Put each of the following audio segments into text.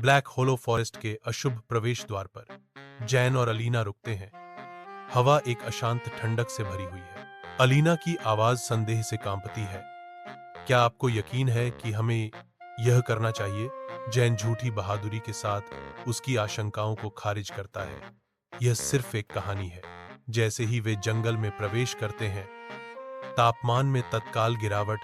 Black होलो forest के अशुभ प्रवेश द्वार पर जैन और अलीना रुकते हैं। हवा एक अशांत ठंडक से भरी हुई है। अलीना की आवाज संदेह से कांपती है। क्या आपको यकीन है कि हमें यह करना चाहिए? जैन झूठी बहादुरी के साथ उसकी आशंकाओं को खारिज करता है। यह सिर्फ एक कहानी है। जैसे ही वे जंगल में प्रवेश करते हैं, तापमान में तत्काल गिरावट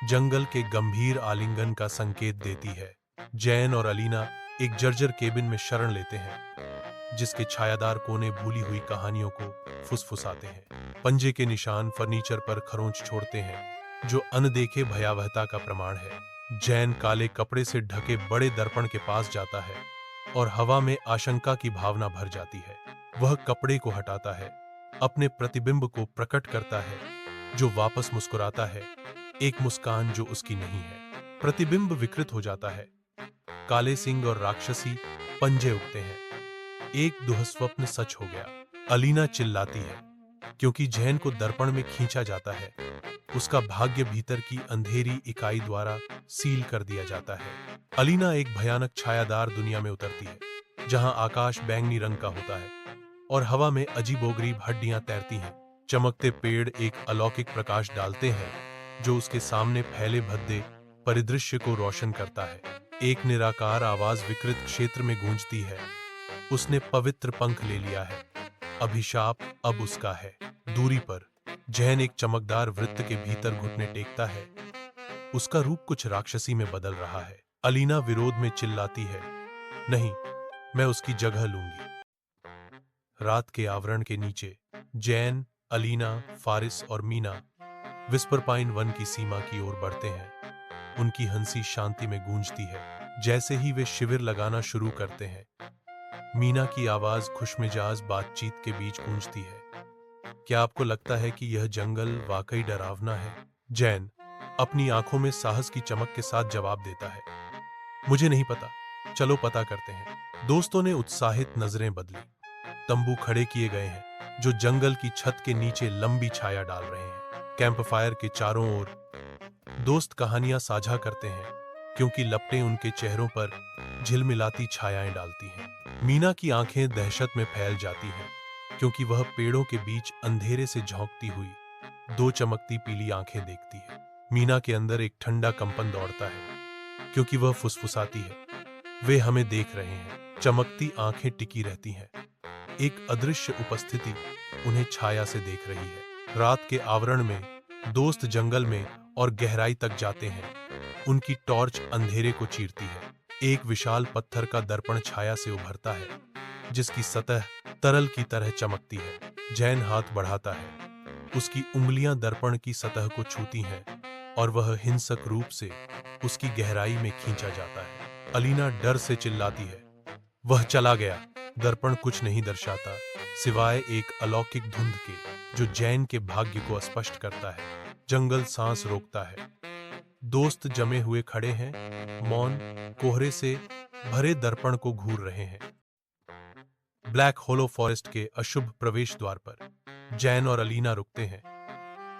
जंगल के गंभीर आलिंगन का संकेत देती है। जैन और अलीना एक जर्जर केबिन में शरण लेते हैं, जिसके छायादार कोने भूली हुई कहानियों को फुसफुसाते हैं। पंजे के निशान फर्नीचर पर खरोंच छोड़ते हैं, जो अनदेखे भयावहता का प्रमाण है। जैन काले कपड़े से ढके बड़े दर्पण के पास जाता है और हवा में आशंका की भावना भर जाती है। वह कपड़े को हटाता है, अपने प्रतिबिंब को प्रकट करता है, जो वापस मुस्कुराता है, एक मुस्कान जो उसकी नहीं है। प्रतिबिंब विकृत हो जाता है। काले सिंह और राक्षसी पंजे उगते हैं। एक दुःस्वप्न सच हो गया। अलीना चिल्लाती है, क्योंकि जैन को दर्पण में खींचा जाता है। उसका भाग्य भीतर की अंधेरी इकाई द्वारा सील कर दिया जाता है। अलीना एक भयानक छायादार दुनिया में उतरती है, जहां आकाश बैंगनी रंग का होता है और हवा में अजीबोगरीब हड्डियां तैरती हैं। चमकते पेड़ एक अलौकिक प्रकाश डालते हैं, जो उसके सामने फैले भद्दे परिदृश्य को रोशन करता है। एक निराकार आवाज विकृत क्षेत्र में गूंजती है। उसने पवित्र पंख ले लिया है। अभिशाप अब उसका है। दूरी पर जैन एक चमकदार वृत्त के भीतर घुटने टेकता है। उसका रूप कुछ राक्षसी में बदल रहा है। अलीना विरोध में चिल्लाती है, नहीं, मैं उसकी जगह लूंगी। रात के आवरण के नीचे जैन, अलीना, फारिस और मीना विस्परपाइन वन की सीमा की ओर बढ़ते हैं। उनकी हंसी शांति में गूंजती है। जैसे ही वे शिविर लगाना शुरू करते हैं, मीना की आवाज खुशमिजाज बातचीत के बीच गूंजती है। क्या आपको लगता है कि यह जंगल वाकई डरावना है? जैन अपनी आंखों में साहस की चमक के साथ जवाब देता है, मुझे नहीं पता, चलो पता करते हैं। दोस्तों ने उत्साहित नजरें बदली। तंबू खड़े किए गए हैं, जो जंगल की छत के नीचे लंबी छाया डाल रहे हैं। कैंपफायर के चारों ओर दोस्त कहानियां साझा करते हैं, क्योंकि लपटें उनके चेहरों पर झिलमिलाती छायाएं डालती हैं। मीना की आंखें दहशत में फैल जाती हैं, क्योंकि वह पेड़ों के बीच अंधेरे से झोंकती हुई दो चमकती पीली आंखें देखती है। मीना के अंदर एक ठंडा कंपन दौड़ता है, क्योंकि वह फुसफुसाती है, वे हमें देख रहे हैं। चमकती आंखें टिकी रहती हैं। एक अदृश्य उपस्थिति उन्हें छाया से देख रही है। रात के आवरण में दोस्त जंगल में और गहराई तक जाते हैं। उनकी टॉर्च अंधेरे को चीरती है। एक विशाल पत्थर का दर्पण छाया से उभरता है, जिसकी सतह तरल की तरह चमकती है। जैन हाथ बढ़ाता है। उसकी उंगलियां दर्पण की सतह को छूती हैं और वह हिंसक रूप से उसकी गहराई में खींचा जाता है। अलीना डर से चिल्लाती है, वह चला गया। दर्पण कुछ नहीं दर्शाता, सिवाय एक अलौकिक धुंध के, जो जैन के भाग्य को स्पष्ट करता है। जंगल सांस रोकता है। दोस्त जमे हुए खड़े हैं, मौन, कोहरे से भरे दर्पण को घूर रहे हैं। ब्लैक होलो फॉरेस्ट के अशुभ प्रवेश द्वार पर जैन और अलीना रुकते हैं।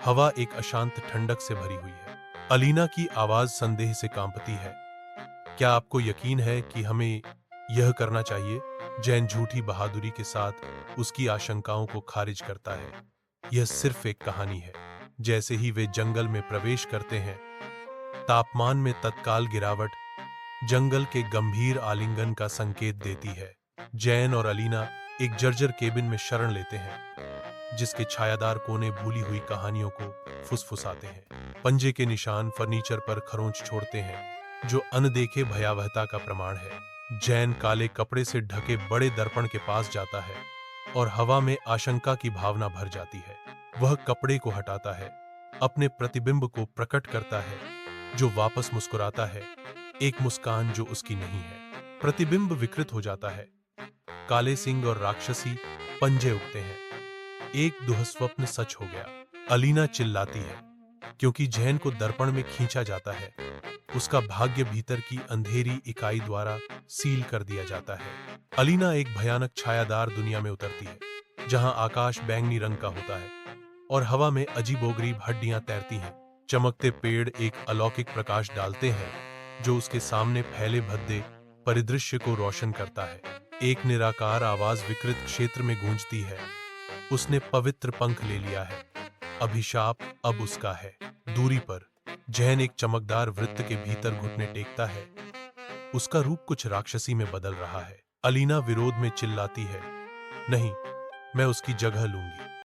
हवा एक अशांत ठंडक से भरी हुई है। अलीना की आवाज संदेह से कांपती है। क्या आपको यकीन है कि हमें यह करना चाहिए? जैन झूठी बहादुरी के साथ उसकी आशंकाओं को खारिज करता है। यह सिर्फ एक कहानी है। जैसे ही वे जंगल में प्रवेश करते हैं, तापमान में तत्काल गिरावट जंगल के गंभीर आलिंगन का संकेत देती है। जैन और अलीना एक जर्जर केबिन में शरण लेते हैं, जिसके छायादार कोने भूली हुई कहानियों को फुसफुसाते हैं। पंजे के निशान फर्नीचर पर खरोंच छोड़ते हैं, जो अनदेखे भयावहता का प्रमाण है। जैन काले कपड़े से ढके बड़े दर्पण के पास जाता है और हवा में आशंका की भावना भर जाती है। वह कपड़े को हटाता है, अपने प्रतिबिंब को प्रकट करता है, जो वापस मुस्कुराता है, एक मुस्कान जो उसकी नहीं है। प्रतिबिंब विकृत हो जाता है। काले सिंह और राक्षसी पंजे उगते हैं। एक दुःस्वप्न सच हो गया। अलीना चिल्लाती है, क्योंकि जैन को दर्पण में खींचा जाता है। उसका भाग्य भीतर की अंधेरी इकाई द्वारा सील कर दिया जाता है। अलीना एक भयानक छायादार दुनिया में उतरती है, जहां आकाश बैंगनी रंग का होता है और हवा में अजीबोगरीब हड्डियां तैरती हैं। चमकते पेड़ एक अलौकिक प्रकाश डालते हैं, जो उसके सामने फैले भद्दे परिदृश्य को रोशन करता है। एक निराकार आवाज विकृत क्षेत्र में गूंजती है। उसने पवित्र पंख ले लिया है। अभिशाप अब उसका है। दूरी पर जैन एक चमकदार वृत्त के भीतर घुटने टेकता है। उसका रूप कुछ राक्षसी में बदल रहा है। अलीना विरोध में चिल्लाती है, नहीं, मैं उसकी जगह लूंगी।